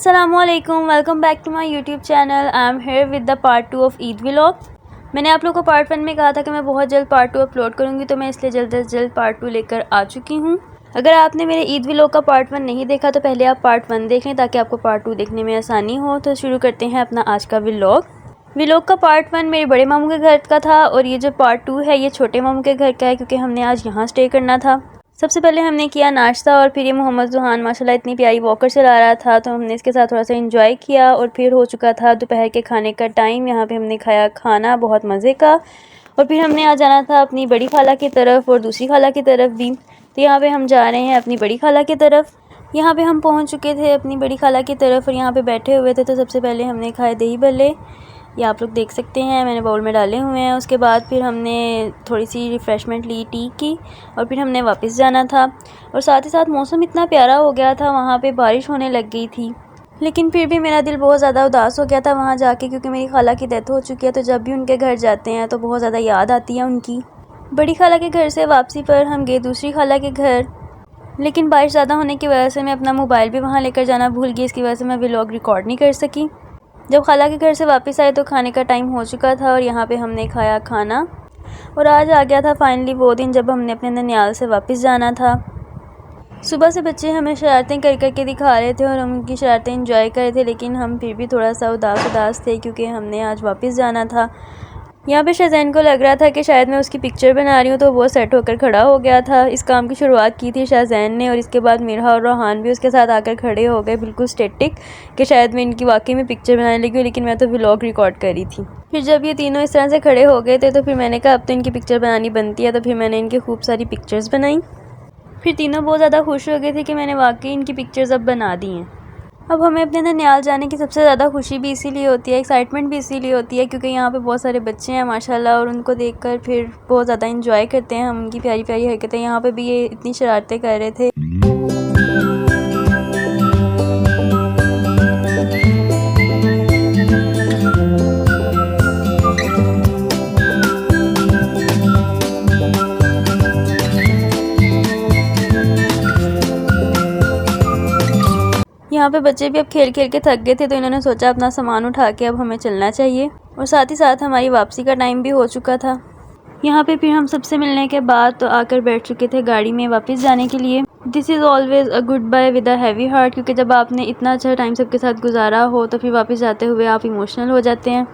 अस्सलामुअलैकुम, welcome back to my YouTube channel. I am here with the part 2 of Eid vlog. मैंने आप लोगों को पार्ट 1 में कहा था कि मैं बहुत जल्द पार्ट 2 अपलोड करूंगी, तो मैं इसलिए जल्द से जल्द पार्ट 2 लेकर आ चुकी हूं। अगर आपने मेरे ईद व्लॉग का पार्ट 1 नहीं देखा तो पहले आप पार्ट 1 देख लें ताकि आपको पार्ट 2 देखने में आसानी हो। तो शुरू करते हैं अपना आज का व्लॉग का पार्ट 1 मेरे बड़े मामू के घर का था और ये जो पार्ट 2 है ये छोटे मामू के घर का है, क्योंकि हमने आज यहाँ स्टे करना था। सबसे पहले हमने किया नाश्ता और फिर ये मोहम्मद जुहान माशाल्लाह इतनी प्यारी वॉकर चला रहा था, तो हमने इसके साथ थोड़ा सा एंजॉय किया। और फिर हो चुका था दोपहर के खाने का टाइम। यहाँ पे हमने खाया खाना बहुत मज़े का। और फिर हमने आ जाना था अपनी बड़ी खाला की तरफ और दूसरी खाला की तरफ भी। तो यहाँ पे हम जा रहे हैं अपनी बड़ी खाला की तरफ। यहाँ पे हम पहुँच चुके थे अपनी बड़ी खाला की तरफ और यहाँ पे बैठे हुए थे। तो सबसे पहले हमने खाए दही भल्ले, ये आप लोग देख सकते हैं, मैंने बाउल में डाले हुए हैं। उसके बाद फिर हमने थोड़ी सी रिफ़्रेशमेंट ली टी की और फिर हमने वापस जाना था। और साथ ही साथ मौसम इतना प्यारा हो गया था, वहाँ पे बारिश होने लग गई थी, लेकिन फिर भी मेरा दिल बहुत ज़्यादा उदास हो गया था वहाँ जाके, क्योंकि मेरी खाला की डेथ हो चुकी है। तो जब भी उनके घर जाते हैं तो बहुत ज़्यादा याद आती है उनकी। बड़ी खाला के घर से वापसी पर हम गए दूसरी खाला के घर, लेकिन बारिश ज़्यादा होने की वजह से मैं अपना मोबाइल भी वहाँ लेकर जाना भूल गई। इसकी वजह से मैं व्लॉग रिकॉर्ड नहीं कर सकी। जब खाला के घर से वापस आए तो खाने का टाइम हो चुका था और यहाँ पे हमने खाया खाना। और आज आ गया था फाइनली वो दिन जब हमने अपने ननियाल से वापस जाना था। सुबह से बच्चे हमें शरारतें कर कर के दिखा रहे थे और हम उनकी शरारतें एंजॉय कर रहे थे, लेकिन हम फिर भी थोड़ा सा उदास थे क्योंकि हमने आज वापस जाना था। यहाँ पे शज़ैन को लग रहा था कि शायद मैं उसकी पिक्चर बना रही हूँ, तो वो सेट होकर खड़ा हो गया था। इस काम की शुरुआत की थी शज़ैन ने और इसके बाद मिरहा और रोहान भी उसके साथ आकर खड़े हो गए बिल्कुल स्टेटिक, कि शायद मैं इनकी वाकई में पिक्चर बनाने लगी हूँ, लेकिन मैं तो व्लॉग रिकॉर्ड कर रही थी। फिर जब ये तीनों इस तरह से खड़े हो गए थे तो फिर मैंने कहा अब तो इनकी पिक्चर बनानी बनती है। तो फिर मैंने इनकी खूब सारी पिक्चर्स बनाई। फिर तीनों बहुत ज़्यादा खुश हो गए थे कि मैंने वाकई इनकी पिक्चर्स अब बना दी हैं। अब हमें अपने ननियाल जाने की सबसे ज़्यादा खुशी भी इसीलिए होती है, एक्साइटमेंट भी इसीलिए होती है, क्योंकि यहाँ पे बहुत सारे बच्चे हैं माशाल्लाह और उनको देखकर फिर बहुत ज़्यादा एंजॉय करते हैं हम उनकी प्यारी प्यारी हरकतें। यहाँ पे भी ये इतनी शरारतें कर रहे थे। यहाँ पे बच्चे भी अब खेल खेल के थक गए थे, तो इन्होंने सोचा अपना सामान उठा के अब हमें चलना चाहिए। और साथ ही साथ हमारी वापसी का टाइम भी हो चुका था। यहाँ पे फिर हम सबसे मिलने के बाद तो आकर बैठ चुके थे गाड़ी में वापस जाने के लिए। This is always a goodbye with a heavy heart, क्योंकि जब आपने इतना अच्छा टाइम सबके साथ गुजारा हो तो फिर वापस जाते हुए आप इमोशनल हो जाते हैं।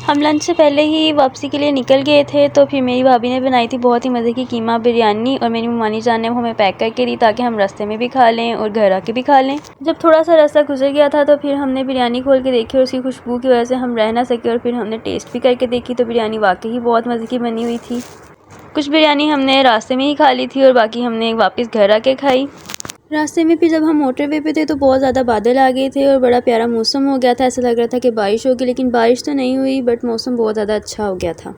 हम लंच से पहले ही वापसी के लिए निकल गए थे, तो फिर मेरी भाभी ने बनाई थी बहुत ही मज़े की कीमा बिरयानी और मेरी मम्मानी जान ने हमें पैक करके दी ताकि हम रास्ते में भी खा लें और घर आके भी खा लें। जब थोड़ा सा रास्ता गुजर गया था तो फिर हमने बिरयानी खोल के देखी और उसकी खुशबू की वजह से हम रह ना सके और फिर हमने टेस्ट भी करके देखी, तो बिरयानी वाकई ही बहुत मज़े की बनी हुई थी। कुछ बिरयानी हमने रास्ते में ही खा ली थी और बाकी हमने वापस घर आके खाई। रास्ते में फिर जब हम मोटरवे पे थे तो बहुत ज़्यादा बादल आ गए थे और बड़ा प्यारा मौसम हो गया था। ऐसा लग रहा था कि बारिश होगी, लेकिन बारिश तो नहीं हुई, बट मौसम बहुत ज़्यादा अच्छा हो गया था।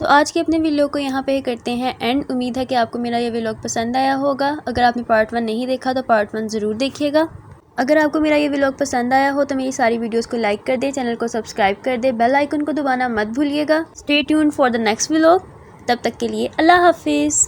आज के अपने व्लॉग को यहाँ पे करते हैं एंड। उम्मीद है कि आपको मेरा ये व्लॉग पसंद आया होगा। अगर आपने पार्ट 1 नहीं देखा तो पार्ट 1 ज़रूर देखिएगा। अगर आपको मेरा ये व्लॉग पसंद आया हो तो मेरी सारी वीडियोस को लाइक कर दे, चैनल को सब्सक्राइब कर दे, बेल आइकन को दबाना मत भूलिएगा। Stay tuned for the next vlog. तब तक के लिए अल्लाह हाफिज़।